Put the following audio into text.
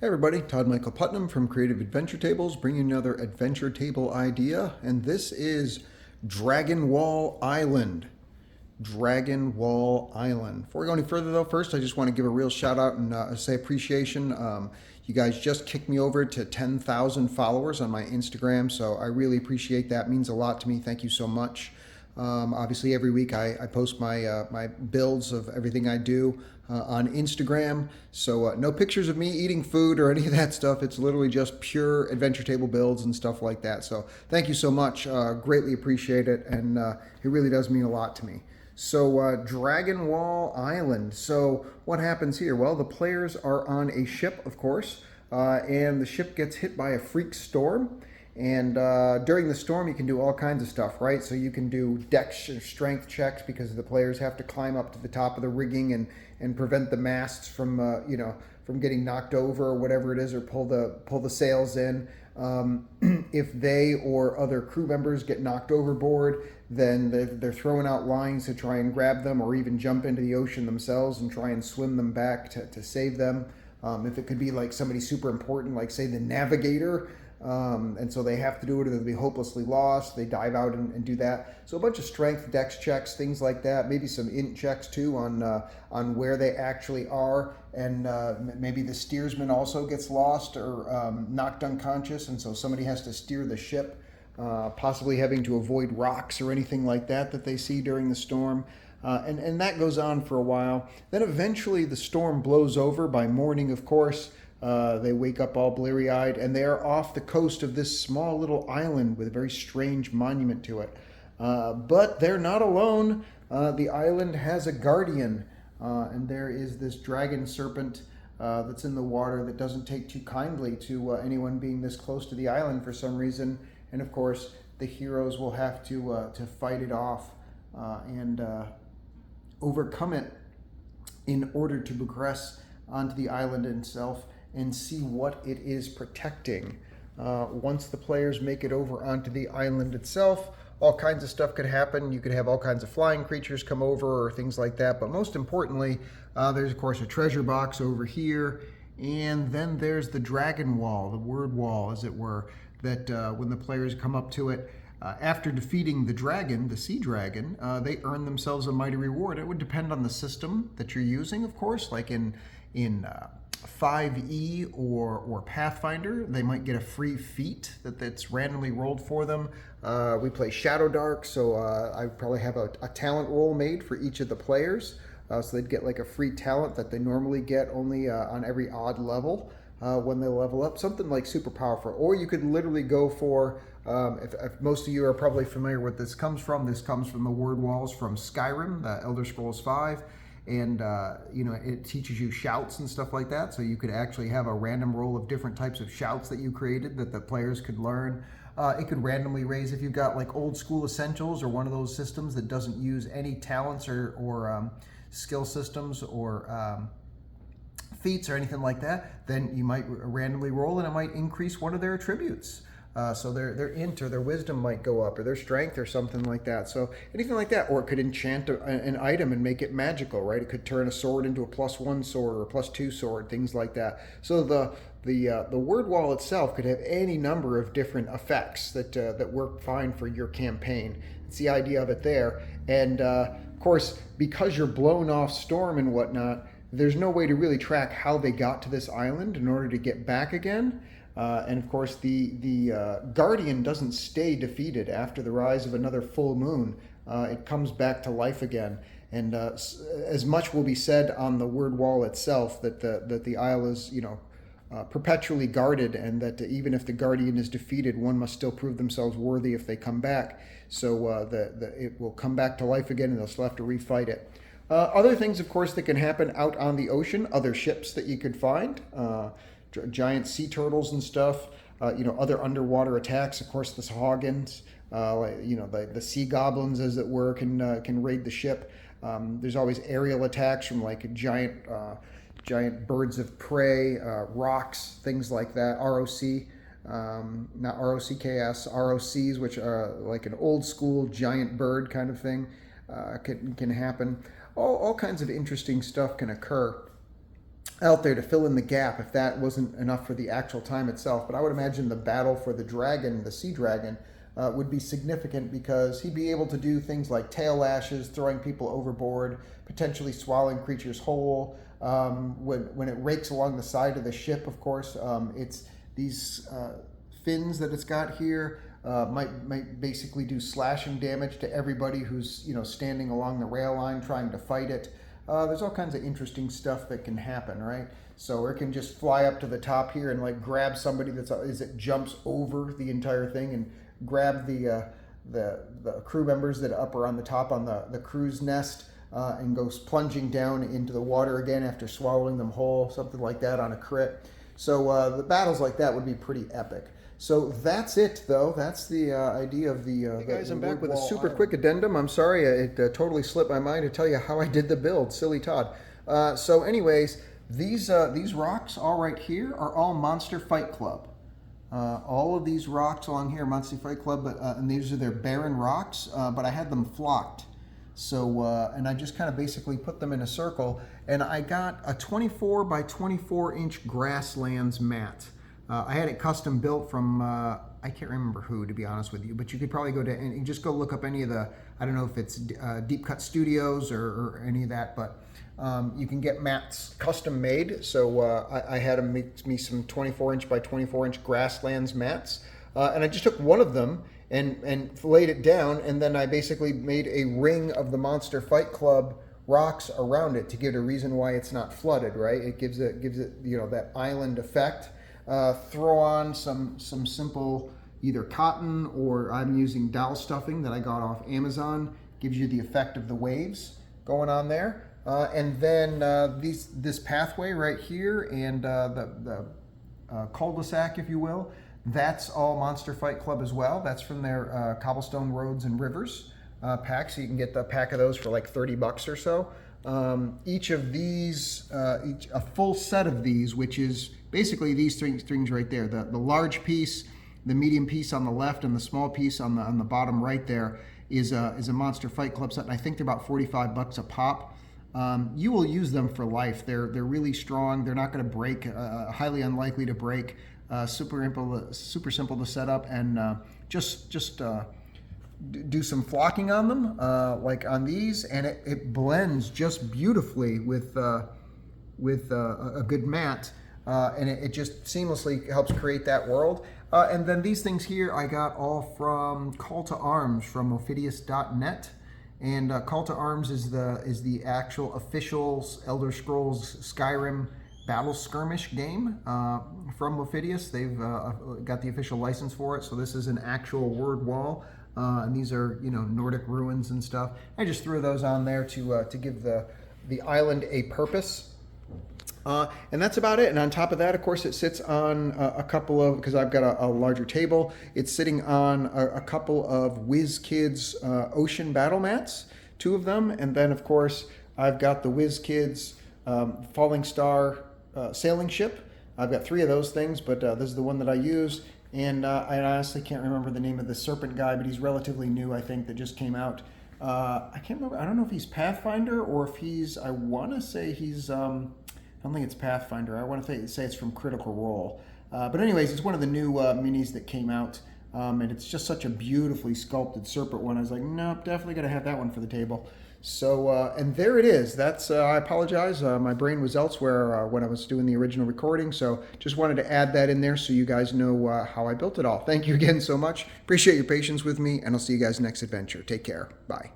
Hey everybody, Todd Michael Putnam from Creative Adventure Tables, bringing you another adventure table idea, and this is Dragonwall Island. Dragonwall Island. Before we go any further though, first I just want to give a real shout out and say appreciation. You guys just kicked me over to 10,000 followers on my Instagram, so I really appreciate that. It means a lot to me. Thank you so much. Obviously, every week I post my builds of everything I do on Instagram. So no pictures of me eating food or any of that stuff. It's literally just pure adventure table builds and stuff like that. So thank you so much. Greatly appreciate it, and it really does mean a lot to me. So Dragonwall Island. So what happens here? Well, the players are on a ship, of course, and the ship gets hit by a freak storm. And during the storm, you can do all kinds of stuff, right? So you can do dex or strength checks because the players have to climb up to the top of the rigging and prevent the masts from from getting knocked over or whatever it is, or pull the sails in. If they or other crew members get knocked overboard, then they're throwing out lines to try and grab them, or even jump into the ocean themselves and try and swim them back to save them. If it could be like somebody super important, like say the navigator, and so they have to do it or they'll be hopelessly lost. They dive out and do that. So a bunch of strength, dex checks, things like that. Maybe some int checks too on where they actually are. And maybe the steersman also gets lost or knocked unconscious, and so somebody has to steer the ship, possibly having to avoid rocks or anything like that they see during the storm. And that goes on for a while. Then eventually the storm blows over by morning, of course. They wake up all bleary-eyed, and they are off the coast of this small little island with a very strange monument to it. But they're not alone. The island has a guardian, and there is this dragon serpent that's in the water that doesn't take too kindly to anyone being this close to the island for some reason. And of course, the heroes will have to fight it off and overcome it in order to progress onto the island itself and see what it is protecting. Once the players make it over onto the island itself, all kinds of stuff could happen. You could have all kinds of flying creatures come over or things like that. But most importantly, there's of course a treasure box over here. And then there's the dragon wall, the word wall as it were, that when the players come up to it, after defeating the dragon, the sea dragon, they earn themselves a mighty reward. It would depend on the system that you're using, of course. Like in 5e or Pathfinder, they might get a free feat that's randomly rolled for them. We play Shadow Dark, so I probably have a talent roll made for each of the players. So they'd get like a free talent that they normally get only on every odd level when they level up. Something like super powerful. Or you could literally go for, if most of you are probably familiar with this comes from the word walls from Skyrim, the Elder Scrolls 5. And it teaches you shouts and stuff like that. So you could actually have a random roll of different types of shouts that you created that the players could learn. It could randomly raise if you've got like old school essentials or one of those systems that doesn't use any talents or skill systems or feats or anything like that. Then you might randomly roll and it might increase one of their attributes. So their int or their wisdom might go up, or their strength or something like that. So anything like that, or it could enchant an item and make it magical, right? It could turn a sword into a +1 sword or a +2 sword, things like that. So the word wall itself could have any number of different effects that work fine for your campaign. It's the idea of it there, and of course, because you're blown off storm and whatnot, there's no way to really track how they got to this island in order to get back again. And of course, the Guardian doesn't stay defeated after the rise of another full moon. It comes back to life again. And as much will be said on the word wall itself that the isle is, perpetually guarded, and that even if the Guardian is defeated, one must still prove themselves worthy if they come back. So it will come back to life again, and they'll still have to refight it. Other things, of course, that can happen out on the ocean, other ships that you could find. Giant sea turtles and stuff, other underwater attacks. Of course, the Sahuagins, the sea goblins, as it were, can raid the ship. There's always aerial attacks from like giant birds of prey, rocks, things like that. ROC, not ROCKS, ROCs, which are like an old school giant bird kind of thing, can happen. All kinds of interesting stuff can occur. out there to fill in the gap if that wasn't enough for the actual time itself. But I would imagine the battle for the dragon, the sea dragon, would be significant because he'd be able to do things like tail lashes, throwing people overboard, potentially swallowing creatures whole. When it rakes along the side of the ship, of course, it's these fins that it's got here might basically do slashing damage to everybody who's standing along the rail line trying to fight it. There's all kinds of interesting stuff that can happen, right? So it can just fly up to the top here and like grab somebody as it jumps over the entire thing and grab the crew members that are up or on the top on the crew's nest and goes plunging down into the water again after swallowing them whole, something like that on a crit. So the battles like that would be pretty epic. So that's it, though. That's the idea of the... Hey guys, I'm back with a super quick addendum. I'm sorry, it totally slipped my mind to tell you how I did the build. Silly Todd. So anyways, these rocks all right here are all Monster Fight Club. All of these rocks along here, Monster Fight Club, and these are their barren rocks, but I had them flocked. So, and I just kind of basically put them in a circle, and I got a 24 by 24 inch grasslands mat. I had it custom built from, I can't remember who, to be honest with you, but you could probably go to, and just go look up any of the, I don't know if it's Deep Cut Studios or any of that, but you can get mats custom made. So I had them make me some 24 inch by 24 inch grasslands mats. And I just took one of them and laid it down, and then I basically made a ring of the Monster Fight Club rocks around it to give it a reason why it's not flooded, right? It gives it that island effect. Throw on some simple either cotton, or I'm using dowel stuffing that I got off Amazon. Gives you the effect of the waves going on there. And then this pathway right here and the cul-de-sac, if you will, that's all Monster Fight Club as well. That's from their Cobblestone Roads and Rivers pack. So you can get the pack of those for like $30 or so. Each of these, a full set of these, which is basically these things right there. The large piece, the medium piece on the left, and the small piece on the bottom right there is a Monster Fight Club set. And I think they're about $45 a pop. You will use them for life. They're really strong. They're not going to break. Highly unlikely to break. Super simple to set up, and just do some flocking on them, like on these, and it blends just beautifully with a good mat, and it just seamlessly helps create that world. And then these things here I got all from Call to Arms from Ophidius.net, and Call to Arms is the actual official Elder Scrolls Skyrim battle skirmish game from Ophidius. They've got the official license for it, so this is an actual word wall. And these are, Nordic ruins and stuff. I just threw those on there to give the island a purpose. And that's about it. And on top of that, of course, it sits on a couple of, because I've got a larger table, it's sitting on a couple of WizKids ocean battle mats, 2 of them. And then, of course, I've got the WizKids Falling Star sailing ship. I've got 3 of those things, but this is the one that I use. And I honestly can't remember the name of the serpent guy, but he's relatively new, I think, that just came out. I can't remember. I don't know if he's Pathfinder or if he's, I want to say he's, I don't think it's Pathfinder. I want to say it's from Critical Role. But anyways, it's one of the new minis that came out. And it's just such a beautifully sculpted serpent one. I was like, nope, definitely got to have that one for the table. So, and there it is. That's, I apologize. My brain was elsewhere when I was doing the original recording. So just wanted to add that in there so you guys know how I built it all. Thank you again so much. Appreciate your patience with me, and I'll see you guys next adventure. Take care. Bye.